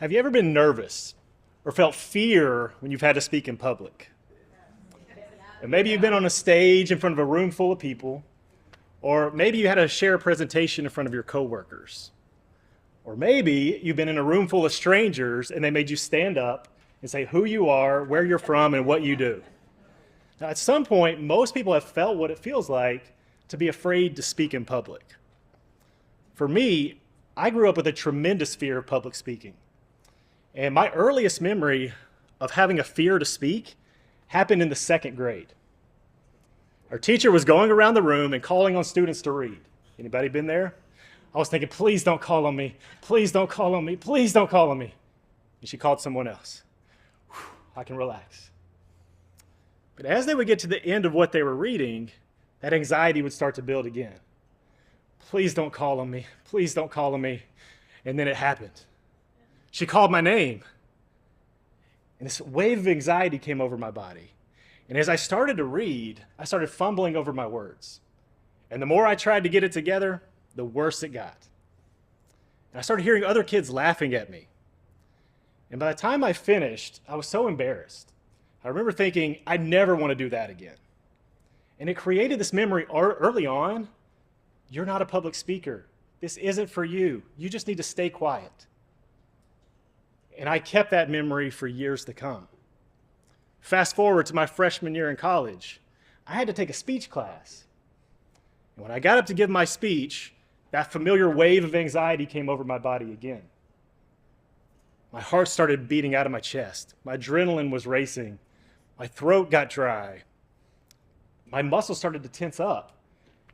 Have you ever been nervous or felt fear when you've had to speak in public? And maybe you've been on a stage in front of a room full of people, or maybe you had to share a presentation in front of your coworkers. Or maybe you've been in a room full of strangers and they made you stand up and say who you are, where you're from, and what you do. Now, at some point, most people have felt what it feels like to be afraid to speak in public. For me, I grew up with a tremendous fear of public speaking. And my earliest memory of having a fear to speak happened in the second grade. Our teacher was going around the room and calling on students to read. Anybody been there? I was thinking, please don't call on me. Please don't call on me. Please don't call on me. And she called someone else. Whew, I can relax. But as they would get to the end of what they were reading, that anxiety would start to build again. Please don't call on me. Please don't call on me. And then it happened. She called my name. And this wave of anxiety came over my body. And as I started to read, I started fumbling over my words. And the more I tried to get it together, the worse it got. And I started hearing other kids laughing at me. And by the time I finished, I was so embarrassed. I remember thinking, I never want to do that again. And it created this memory early on. You're not a public speaker. This isn't for you. You just need to stay quiet. And I kept that memory for years to come. Fast forward to my freshman year in college, I had to take a speech class. And when I got up to give my speech, that familiar wave of anxiety came over my body again. My heart started beating out of my chest. My adrenaline was racing. My throat got dry. My muscles started to tense up.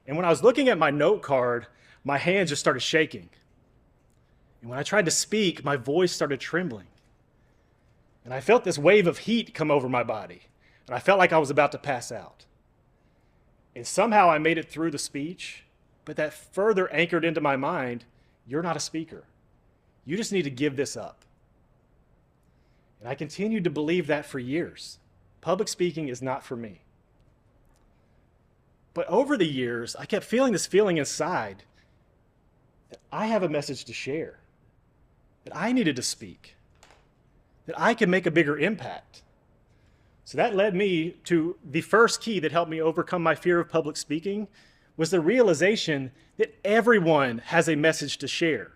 And when I was looking at my note card, my hands just started shaking. And when I tried to speak, my voice started trembling. And I felt this wave of heat come over my body. And I felt like I was about to pass out. And somehow I made it through the speech, but that further anchored into my mind, you're not a speaker. You just need to give this up. And I continued to believe that for years. Public speaking is not for me. But over the years, I kept feeling this feeling inside that I have a message to share, that I needed to speak, that I could make a bigger impact. So that led me to the first key that helped me overcome my fear of public speaking was the realization that everyone has a message to share.